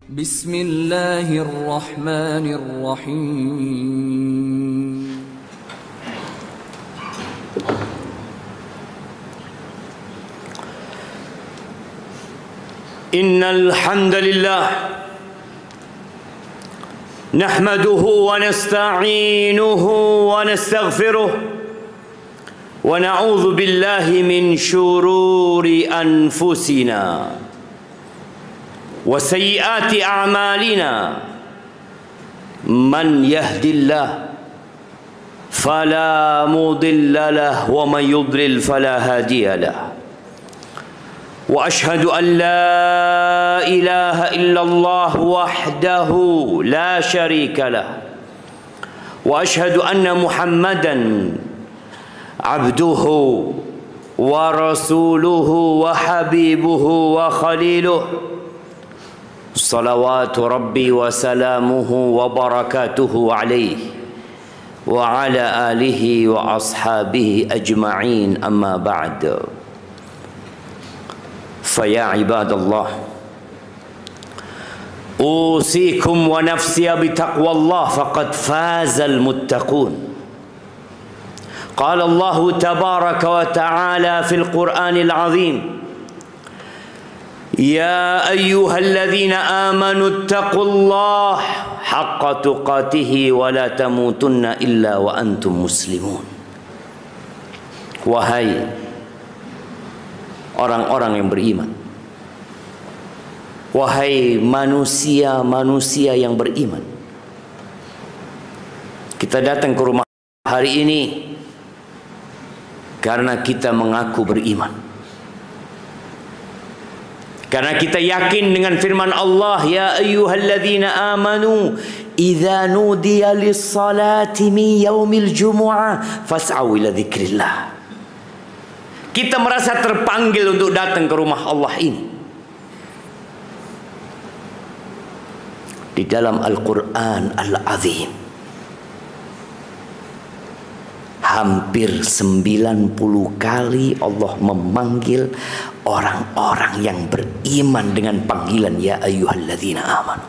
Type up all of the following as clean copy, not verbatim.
Bismillahirrahmanirrahim. Innal hamdalillah nahmaduhu wa nasta'inuhu wa nastaghfiruh wa na'udzu billahi min shururi anfusina wa sayyiati a'malina man yahdillahu fala mudilla lahu wa man yudlil fala hadiya lahu wa ashhadu an la ilaha illallah wahdahu la syarika lah wa ashhadu anna muhammadan abduhu wa rasuluhu wa habibuhu wa khaliluh salawatu rabbi wa salamuhu wa barakatuhu alaihi wa ala alihi wa ashabihi ajma'in amma ba'd. Faya ibadallah, usikum wa nafsiya bitaqwallah faqad fazal muttaqun. Qala Allah tabaraka wa ta'ala fil Qur'anil azim, ya ayyuhalladzina amanu ittaqullah haqqa tuqatih wa la tamutunna illa wa antum muslimun. Wahai orang-orang yang beriman, wahai manusia-manusia yang beriman, kita datang ke rumah hari ini karena kita mengaku beriman, karena kita yakin dengan firman Allah, ya ayyuhalladzina amanu idza nudiya lis-salati min yaumil jumu'ah fas'au ila dzikrillah. Kita merasa terpanggil untuk datang ke rumah Allah ini. Di dalam Al-Quran Al-Azim hampir 90 kali Allah memanggil orang-orang yang beriman dengan panggilan ya ayyuhalladzina amanu.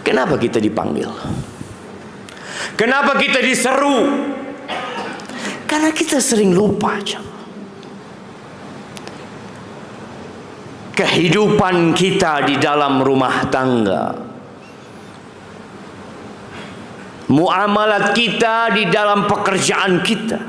Kenapa kita dipanggil? Kenapa kita diseru? Karena kita sering lupa kehidupan kita di dalam rumah tangga, muamalat kita di dalam pekerjaan kita,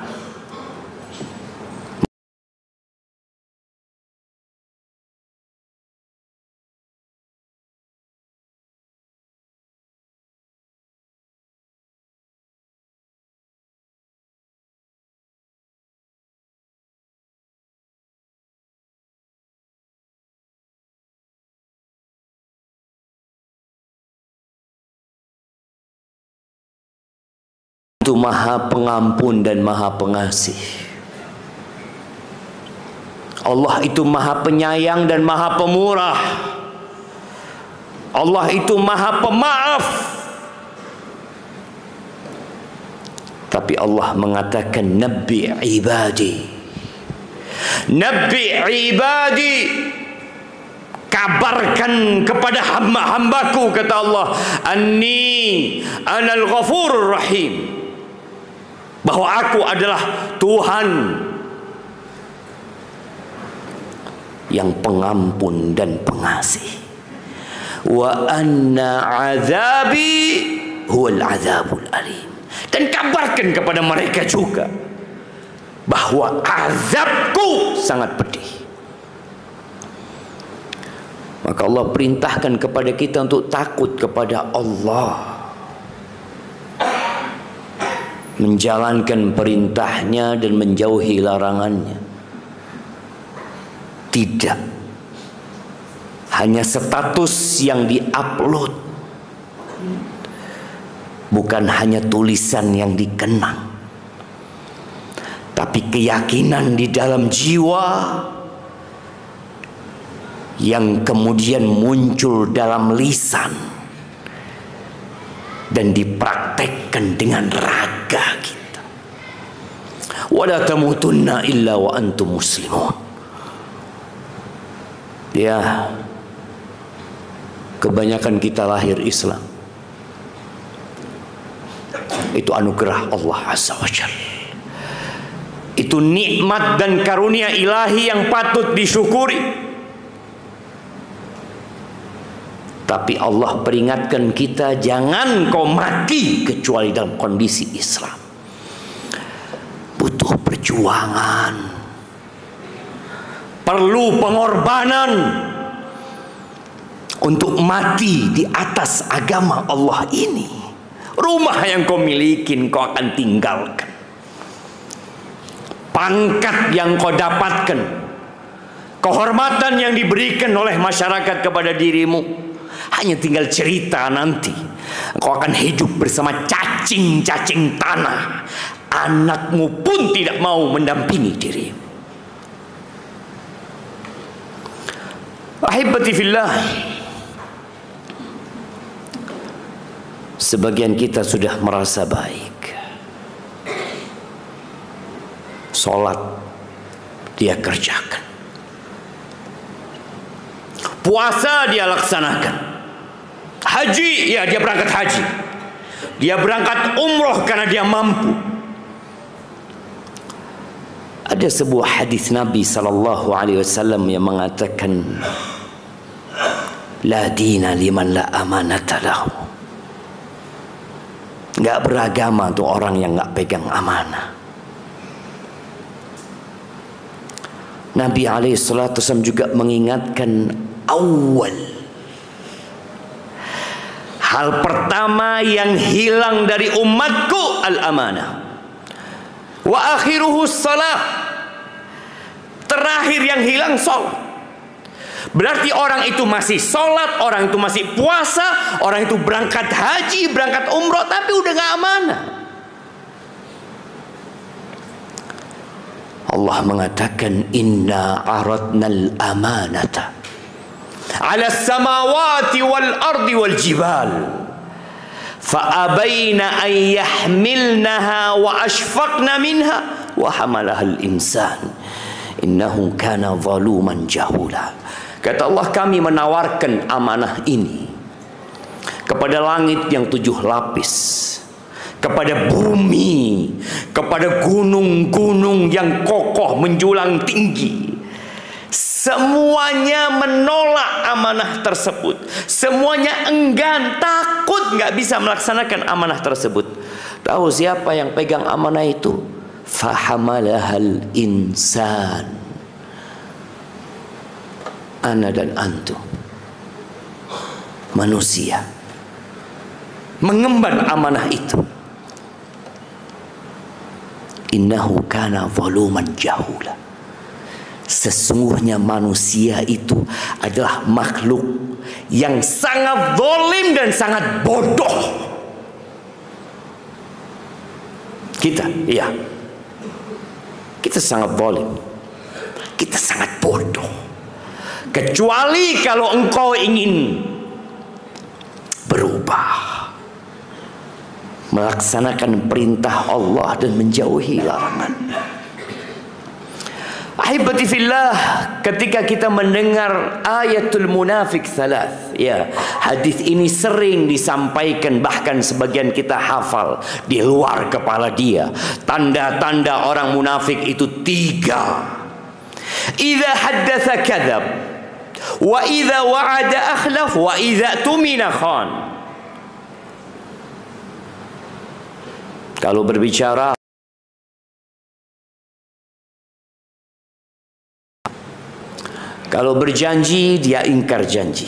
itu Maha Pengampun dan Maha Pengasih. Allah itu Maha Penyayang dan Maha Pemurah. Allah itu Maha Pemaaf. Tapi Allah mengatakan nabbi ibadi, nabbi ibadi, kabarkan kepada hamba-hambaku, kata Allah, anni anal ghafurur rahim, bahwa aku adalah Tuhan yang pengampun dan pengasih. Wa anna azabi huwal azabul alim. Dan kabarkan kepada mereka juga bahwa azabku sangat pedih. Maka Allah perintahkan kepada kita untuk takut kepada Allah, menjalankan perintahnya dan menjauhi larangannya. Tidak hanya status yang diupload, bukan hanya tulisan yang dikenang, tapi keyakinan di dalam jiwa yang kemudian muncul dalam lisan dan dipraktekkan dengan raga kita. Wala tamutunna illa wa antum muslimun. Ya, kebanyakan kita lahir Islam. Itu anugerah Allah Azza wa Jalla. Itu nikmat dan karunia ilahi yang patut disyukuri. Tapi Allah peringatkan kita, jangan kau mati kecuali dalam kondisi Islam. Butuh perjuangan, perlu pengorbanan untuk mati di atas agama Allah ini. Rumah yang kau miliki kau akan tinggalkan, pangkat yang kau dapatkan, kehormatan yang diberikan oleh masyarakat kepada dirimu, hanya tinggal cerita nanti. Kau akan hidup bersama cacing-cacing tanah. Anakmu pun tidak mau mendampingi dirimu. Ahibati fillah, sebagian kita sudah merasa baik. Sholat dia kerjakan, puasa dia laksanakan, haji ya dia berangkat haji, dia berangkat umroh karena dia mampu. Ada sebuah hadis Nabi sallallahu alaihi wasallam yang mengatakan, la dina liman la amanata lahu. Enggak beragama tuh orang yang enggak pegang amanah. Nabi alaihi salatu wasallam juga mengingatkan, awal, hal pertama yang hilang dari umatku al-amanah. Wa akhiruhu salah, terakhir yang hilang sholat. Berarti orang itu masih sholat, orang itu masih puasa, orang itu berangkat haji, berangkat umroh, tapi udah gak amanah. Allah mengatakan, inna aradnal amanata ala samawati wal ardi wal jibal fa'abayna an yahmilnaha wa ashfaqna minha wa hamalaha al-insan innahu kana zaluman jahula. Kata Allah, kami menawarkan amanah ini kepada langit yang 7 lapis, kepada bumi, kepada gunung-gunung yang kokoh menjulang tinggi. Semuanya menolak amanah tersebut. Semuanya enggan, takut nggak bisa melaksanakan amanah tersebut. Tahu siapa yang pegang amanah itu? Fahamalahal insan, ana dan antum, manusia, mengemban amanah itu. Innahu kana zaluman jahula. Sesungguhnya manusia itu adalah makhluk yang sangat zalim dan sangat bodoh. Kita, iya, kita sangat zalim, kita sangat bodoh. Kecuali kalau engkau ingin berubah, melaksanakan perintah Allah dan menjauhi larangan. Ahibati fillah, ketika kita mendengar ayatul munafik thalath, ya, hadis ini sering disampaikan, bahkan sebagian kita hafal di luar kepala dia. Tanda-tanda orang munafik itu 3. Idza haddatsa kadzab, wa idza wa'ada akhlaf, wa idza tumina khan. Kalau berbicara, kalau berjanji dia ingkar janji.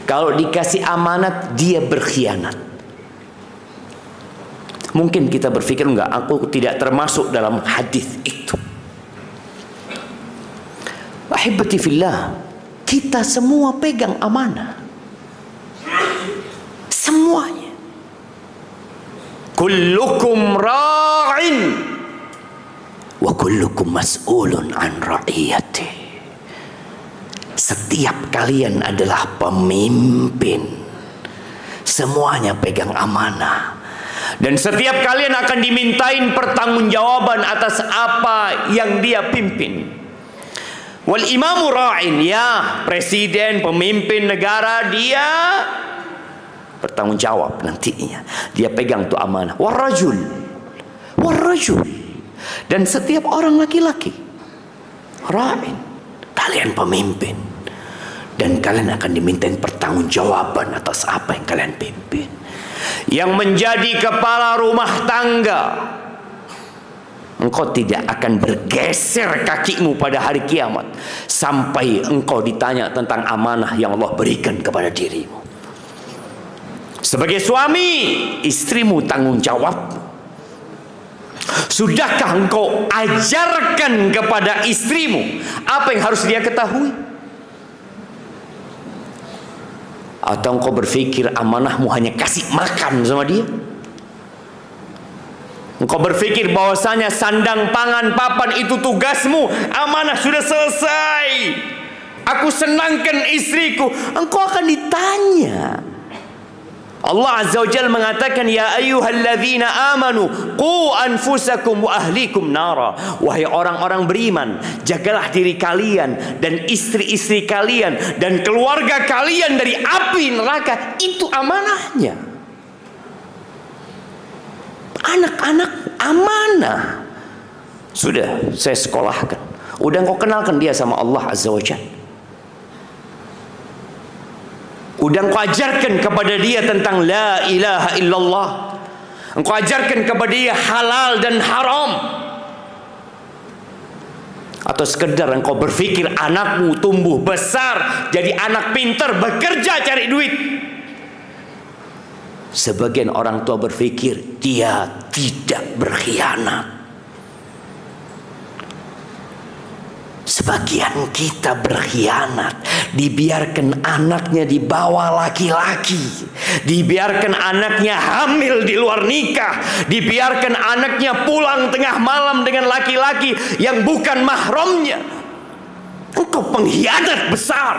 Kalau dikasih amanat dia berkhianat. Mungkin kita berpikir, enggak, aku tidak termasuk dalam hadis itu. Ahibati fillah, kita semua pegang amanah. Semuanya. Kullukum ra'in wa kullukum mas'ulun an ra'iyati. Setiap kalian adalah pemimpin. Semuanya pegang amanah. Dan setiap kalian akan dimintain pertanggungjawaban atas apa yang dia pimpin. Wal imamu ra'in, ya, presiden, pemimpin negara, dia bertanggung jawab nantinya. Dia pegang tuh amanah. Warrajul, dan setiap orang laki-laki, ra'in, kalian pemimpin, dan kalian akan dimintain pertanggungjawaban atas apa yang kalian pimpin. Yang menjadi kepala rumah tangga, engkau tidak akan bergeser kakimu pada hari kiamat sampai engkau ditanya tentang amanah yang Allah berikan kepada dirimu. Sebagai suami, istrimu tanggung jawab. Sudahkah engkau ajarkan kepada istrimu apa yang harus dia ketahui? Atau engkau berpikir amanahmu hanya kasih makan sama dia? Engkau berpikir bahwasanya sandang, pangan, papan itu tugasmu, amanah sudah selesai. Aku senangkan istriku. Engkau akan ditanya. Allah Azza wa Jalla mengatakan, ya ayyuhalladzina amanu qu anfusakum wa ahlikum nara. Wahai orang-orang beriman, jagalah diri kalian dan istri-istri kalian dan keluarga kalian dari api neraka. Itu amanahnya. Anak-anak amanah. Sudah saya sekolahkan. Udah engkau kenalkan dia sama Allah Azza wa Jalla. Udah engkau ajarkan kepada dia tentang la ilaha illallah. Engkau ajarkan kepada dia halal dan haram. Atau sekedar engkau berpikir anakmu tumbuh besar jadi anak pintar, bekerja cari duit. Sebagian orang tua berpikir dia tidak berkhianat. Sebagian kita berkhianat. Dibiarkan anaknya dibawa laki-laki, dibiarkan anaknya hamil di luar nikah, dibiarkan anaknya pulang tengah malam dengan laki-laki yang bukan mahramnya. Engkau pengkhianat besar.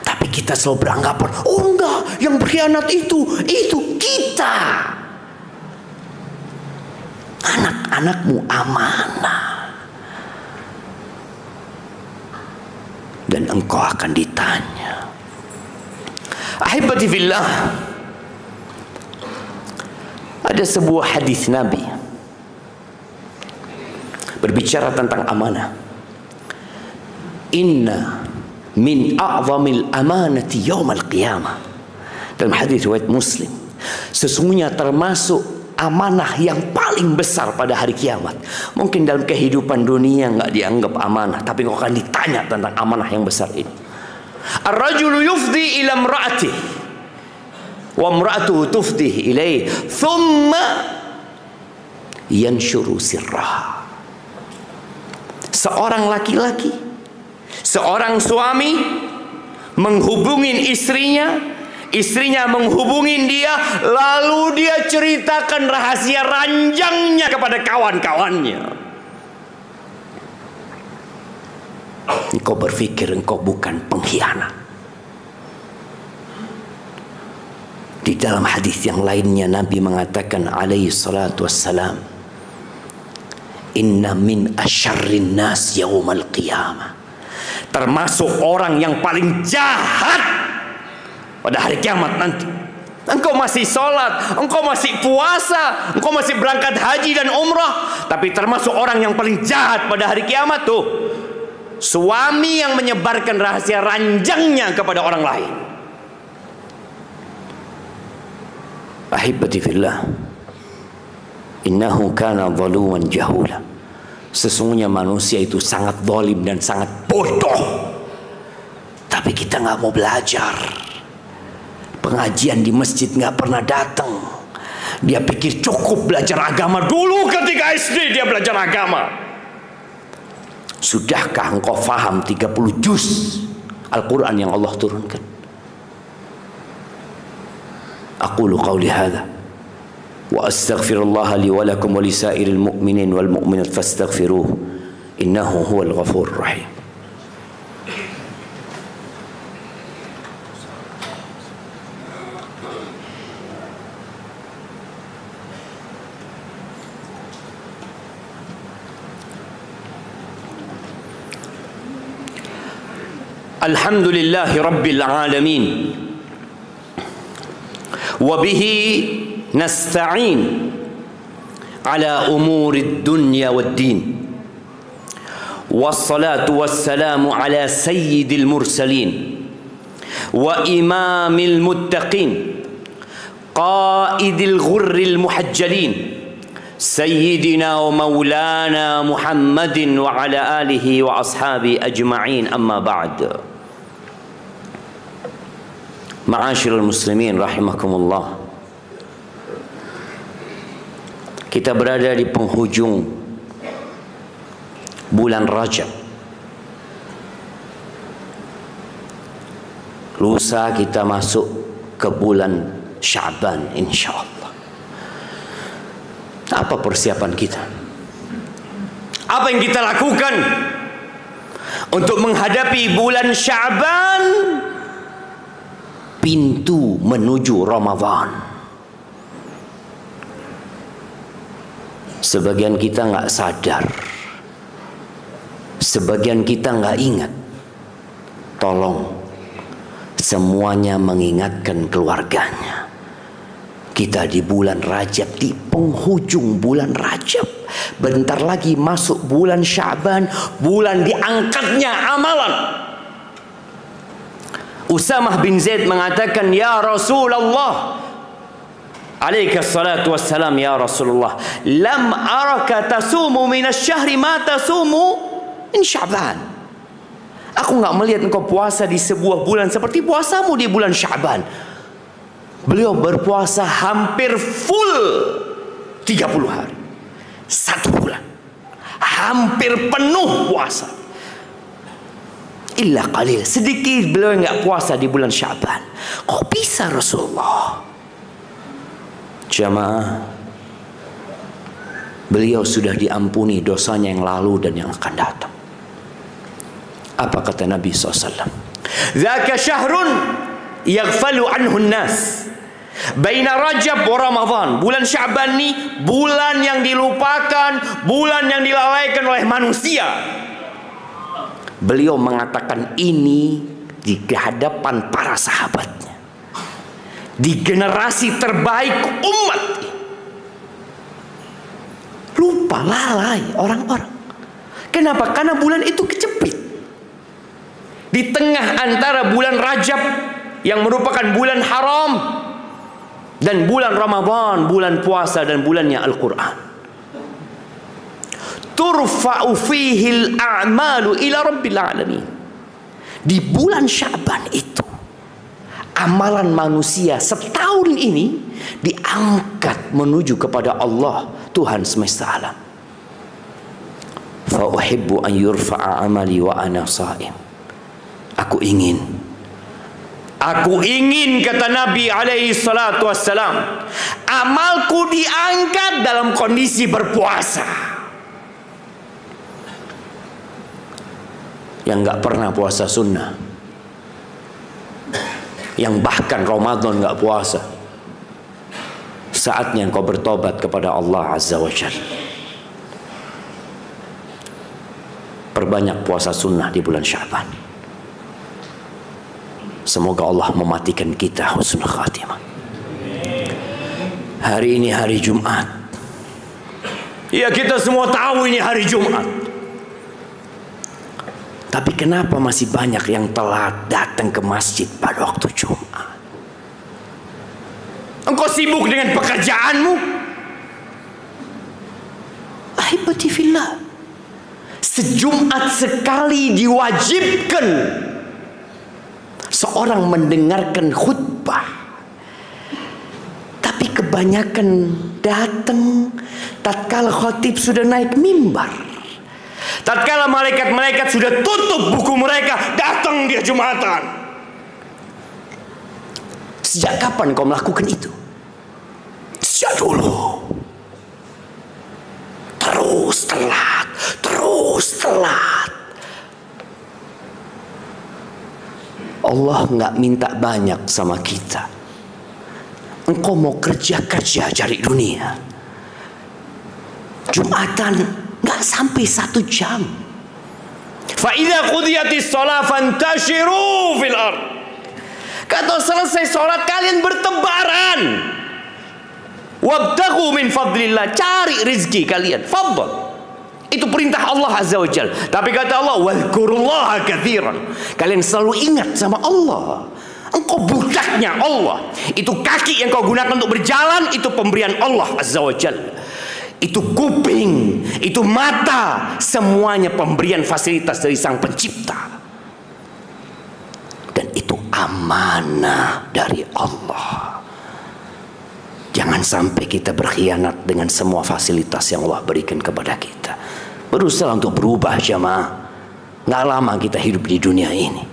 Tapi kita selalu beranggapan, oh enggak, yang berkhianat itu kita. Anak-anakmu amanah. Dan engkau akan ditanya. Ahibati fillah, ada sebuah hadis Nabi berbicara tentang amanah. Inna min a'zamil amanati yaumal qiyamah. Dalam hadis riwayat Muslim, sesungguhnya termasuk amanah yang paling besar pada hari kiamat. Mungkin dalam kehidupan dunia nggak dianggap amanah, tapi kau akan ditanya tentang amanah yang besar ini. Ar-rajulu yufdi ila imra'atihi wa imra'atuhu tufdi ilaihi thumma yanshuru sirraha. Seorang laki-laki, seorang suami menghubungin istrinya, istrinya menghubungin dia, lalu dia ceritakan rahasia ranjangnya kepada kawan-kawannya. Engkau berpikir engkau bukan pengkhianat. Di dalam hadis yang lainnya Nabi mengatakan alaihi salatu wassalam, inna min asyarrin nas yaumal qiyamah. Termasuk orang yang paling jahat pada hari kiamat nanti. Engkau masih sholat, engkau masih puasa, engkau masih berangkat haji dan umrah, tapi termasuk orang yang paling jahat pada hari kiamat tuh suami yang menyebarkan rahasia ranjangnya kepada orang lain. Ahibati fillah, innahu kana zaluman jahula. Sesungguhnya manusia itu sangat zalim dan sangat bodoh. Tapi kita nggak mau belajar. Pengajian di masjid nggak pernah datang. Dia pikir cukup belajar agama. Dulu ketika SD dia belajar agama. Sudahkah engkau faham 30 juz Al-Quran yang Allah turunkan? Aqulu qawli hadha wa astaghfirullah li wa lakum wa lisairil mu'minin wal mu'minat fastaghfiruhu innahu huwal ghafurur rahim. Alhamdulillahi Rabbil Alamin. Wabihi nasta'in ala umuri dunya wad din. Wassalatu wassalamu ala sayyidil mursalin wa imamil muttaqin qaidil ghurril muhajjalin Sayyidina wa maulana Muhammadin wa ala alihi wa ashabi ajma'in, amma ba'd. Ma'asyiral muslimin rahimakumullah. Kita berada di penghujung bulan Rajab. Lusa kita masuk ke bulan Sya'ban insyaallah. Apa persiapan kita? Apa yang kita lakukan untuk menghadapi bulan Sya'ban, pintu menuju Ramadan? Sebagian kita nggak sadar, sebagian kita nggak ingat. Tolong semuanya mengingatkan keluarganya. Kita di bulan Rajab, di penghujung bulan Rajab. Bentar lagi masuk bulan Sya'ban, bulan diangkatnya amalan. Usamah bin Zaid mengatakan, ya Rasulullah, alaika salatu wassalam, ya Rasulullah, lam araka tasumu minas syahri ma tasumu min Sya'ban. Aku nggak melihat engkau puasa di sebuah bulan seperti puasamu di bulan Sya'ban. Beliau berpuasa hampir full 30 hari, 1 bulan, hampir penuh puasa. Illa qalil, sedikit beliau nggak puasa di bulan Sya'ban. Kok bisa Rasulullah? Jamaah, beliau sudah diampuni dosanya yang lalu dan yang akan datang. Apa kata Nabi SAW? Zaka syahrun yaghfalu anhu nas baina Rajab wa Ramadan. Bulan Sya'ban ni bulan yang dilupakan, bulan yang dilalaikan oleh manusia. Beliau mengatakan ini di hadapan para sahabatnya, di generasi terbaik umat. Lupa, lalai orang-orang. Kenapa? Karena bulan itu kecepit di tengah antara bulan Rajab yang merupakan bulan haram dan bulan Ramadan, bulan puasa dan bulannya Al-Quran. Turfa'u fihil a'malu ila rabbil alamin. Di bulan Sya'ban itu amalan manusia setahun ini diangkat menuju kepada Allah, Tuhan semesta alam. Fa uhibbu an yurfa'a amali wa ana sha'im. Aku ingin, kata Nabi alaihi salatu wassalam, amalku diangkat dalam kondisi berpuasa. Yang gak pernah puasa sunnah, yang bahkan Ramadan gak puasa, saatnya engkau bertobat kepada Allah Azza wa Jalla. Perbanyak puasa sunnah di bulan Sya'ban. Semoga Allah mematikan kita husnul khatimah. Hari ini hari Jumat. Ya, kita semua tahu ini hari Jumat. Tapi kenapa masih banyak yang telat datang ke masjid pada waktu Jumat? Engkau sibuk dengan pekerjaanmu? Ahibati fillah, sejumat sekali diwajibkan seorang mendengarkan khutbah, tapi kebanyakan datang tatkala khatib sudah naik mimbar, tatkala malaikat-malaikat sudah tutup buku mereka, datang dia Jumatan. Sejak kapan kau melakukan itu? Sejak dulu. Terus telat. Allah nggak minta banyak sama kita. Engkau mau kerja cari dunia. Jumatan nggak sampai 1 jam. Fa idza qudiyatis shalah fantashiru fil ard. Kata selesai sholat kalian bertebaran. Wabtaghu min fadlillah, cari rezeki kalian. Fadl. Itu perintah Allah Azza wa Jalla. Tapi kata Allah, wadhkurullaha katsiran. Kalian selalu ingat sama Allah. Engkau budaknya Allah. Itu kaki yang kau gunakan untuk berjalan, itu pemberian Allah Azza wa Jalla. Itu kuping, itu mata, semuanya pemberian fasilitas dari Sang Pencipta. Dan itu amanah dari Allah. Jangan sampai kita berkhianat dengan semua fasilitas yang Allah berikan kepada kita. Berusaha untuk berubah jamaah. Nggak lama kita hidup di dunia ini.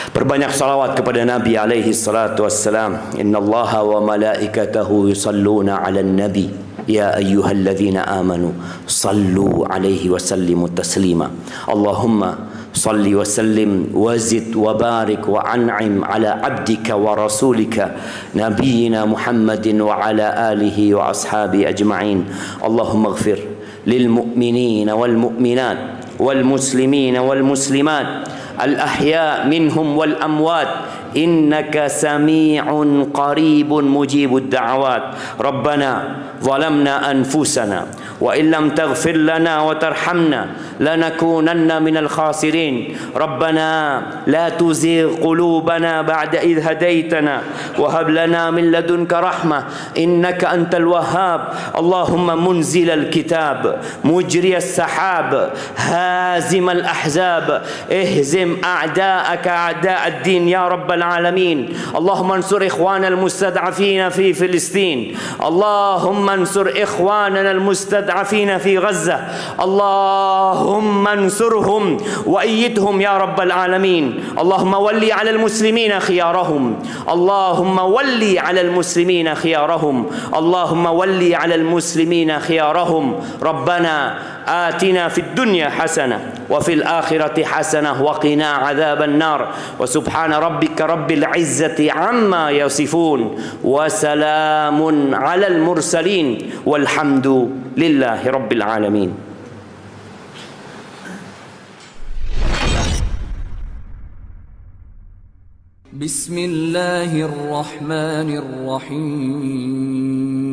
Perbanyak salawat kepada Nabi alaihi salatu wassalam. Inna Allaha wa malaikatahu yusalluna ala nabi. Ya ayyuhalladzina amanu sallu alaihi wa sallimu taslima. Allahumma صل وسلم وزد وبارك وأنعم على عبدك ورسولك نبينا محمد وعلى آله وأصحابه أجمعين. اللهم اغفر للمؤمنين والمؤمنات والمسلمين والمسلمات الأحياء منهم والأموات إنك سميع قريب مجيب الدعوات. ربنا ظلمنا أنفسنا وإن لم تغفر لنا وترحمنا لنكونن من الخاسرين. ربنا لا تزغ قلوبنا بعد إذ هديتنا وهب لنا من لدنك رحمة إنك أنت الوهاب. اللهم منزل الكتاب مجري السحاب هازم الأحزاب اهزم أعداءك أعداء الدين يا رب العالمين. اللهم انصر إخواننا المستضعفين في فلسطين. اللهم انصر إخواننا المستضعفين في غزة. اللهم انصرهم وأيدهم يا رب العالمين. اللهم ولي على المسلمين خيارهم. اللهم ولي على المسلمين خيارهم. اللهم ولي على المسلمين خيارهم. ربنا آتنا في الدنيا حسنة وفي الآخرة حسنة وقنا عذاب النار. وسبحان ربك رب العزة عما يصفون وسلام على المرسلين والحمد لله رب العالمين. بسم الله الرحمن الرحيم.